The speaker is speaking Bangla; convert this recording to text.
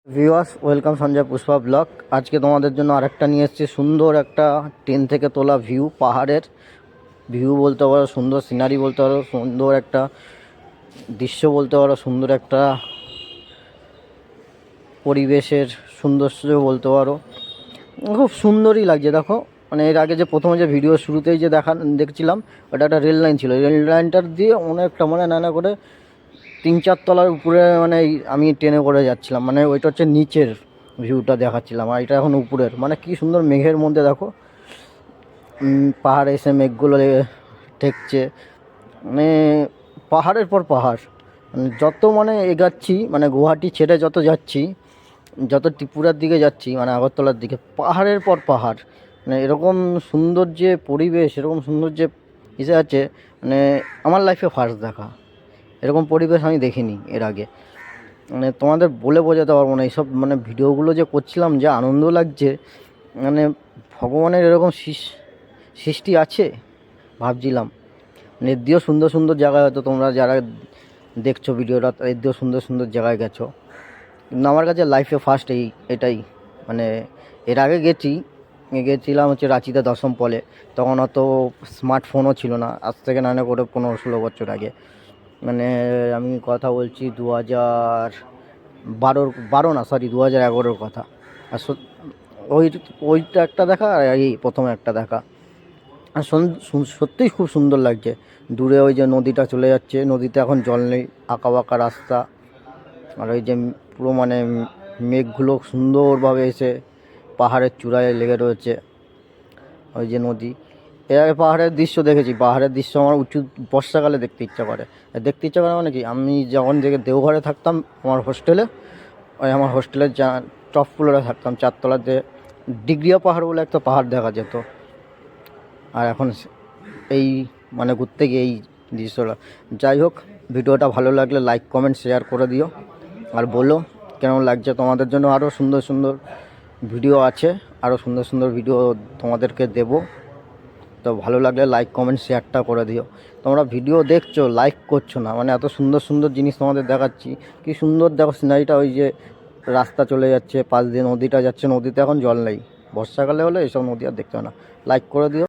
Viewers, welcome Sanjay Pushpa blog. আজকে তোমাদের জন্য আরেকটা নিয়ে এসেছি, সুন্দর একটা ট্রেন থেকে তোলা ভিউ, পাহাড়ের ভিউ বলতে পারো, সুন্দর সিনারি বলতে পারো, সুন্দর একটা দৃশ্য বলতে পারো, সুন্দর একটা পরিবেশের সৌন্দর্য বলতে পারো। খুব সুন্দরই লাগছে। দেখো, মানে এর আগে যে প্রথমে যে ভিডিও শুরুতেই যে দেখছিলাম, ওটা একটা রেল লাইন ছিল। রেল লাইনটার দিয়ে অনেকটা মানে নানা করে 3-4 তলার উপরে মানে আমি ট্রেনে করে যাচ্ছিলাম, মানে ওইটা হচ্ছে নিচের ভিউটা দেখাচ্ছিলাম, আর এটা এখন উপরের। মানে কি সুন্দর মেঘের মধ্যে দেখো, পাহাড়ে এসে মেঘগুলো ঠেকছে, মানে পাহাড়ের পর পাহাড়। মানে যত মানে এগাচ্ছি, মানে গুয়াহাটি ছেড়ে যত যাচ্ছি, যত ত্রিপুরার দিকে যাচ্ছি, মানে আগরতলার দিকে, পাহাড়ের পর পাহাড়। মানে এরকম সুন্দর যে পরিবেশ, এরকম সুন্দর যে ইসে আছে, মানে আমার লাইফে ফার্স্ট দেখা। এরকম পরিবেশ আমি দেখিনি এর আগে। মানে তোমাদের বলে বোঝাতে পারবো না, এইসব মানে ভিডিওগুলো যে করছিলাম, যে আনন্দ লাগছে। মানে ভগবানের এরকম সৃষ্টি আছে ভাবছিলাম। মানে এর দিয়েও সুন্দর সুন্দর জায়গায়, হয়তো তোমরা যারা দেখছো ভিডিওটা, এর দিয়েও সুন্দর সুন্দর জায়গায় গেছো, কিন্তু আমার কাছে লাইফে ফার্স্ট এটাই। মানে এর আগে গেছিলাম হচ্ছে রাঁচিতে দশম পলে, তখন অত স্মার্টফোনও ছিল না, আজ থেকে নানা করে 15-16 বছর আগে। মানে আমি কথা বলছি 2012 না, সরি 2011-র কথা। আর ওইটা একটা দেখা, আর এই প্রথমে একটা দেখা। আর সত্যিই খুব সুন্দর লাগছে। দূরে ওই যে নদীটা চলে যাচ্ছে, নদীতে এখন জল নেই, আঁকা বাঁকা রাস্তা। আর ওই যে পুরো মানে মেঘগুলো সুন্দরভাবে এসে পাহাড়ের চূড়ায় লেগে রয়েছে, ওই যে নদী। এর আগে পাহাড়ের দৃশ্য দেখেছি, পাহাড়ের দৃশ্য আমার বর্ষাকালে দেখতে ইচ্ছা করে। মানে কি, আমি যখন দেওঘরে থাকতাম আমার হোস্টেলে, ওই আমার হোস্টেলের টপ ফ্লোরে থাকতাম, 4 তলাতে ডিগ্রিয়া পাহাড় বলে একটা পাহাড় দেখা যেত। আর এখন এই মানে ঘুরতে গিয়ে এই দৃশ্যটা। যাই হোক, ভিডিওটা ভালো লাগলে লাইক কমেন্ট শেয়ার করে দিও, আর বলো কেমন লাগছে। তোমাদের জন্য আরও সুন্দর সুন্দর ভিডিও আছে, আরও সুন্দর সুন্দর ভিডিও তোমাদেরকে দেবো। তো ভালো লাগলে লাইক কমেন্ট শেয়ারটা করে দিও। তোমরা ভিডিও দেখছো, লাইক করছো না, মানে এত সুন্দর সুন্দর জিনিস তোমাদের দেখাচ্ছি। কি সুন্দর দেখো সিনারিটা, ওই যে রাস্তা চলে যাচ্ছে, পাশ দিয়ে নদীটা যাচ্ছে, নদীতে এখন জল নেই। বর্ষাকালে হলে এসব নদী আর দেখতে হয় না। লাইক করে দিও।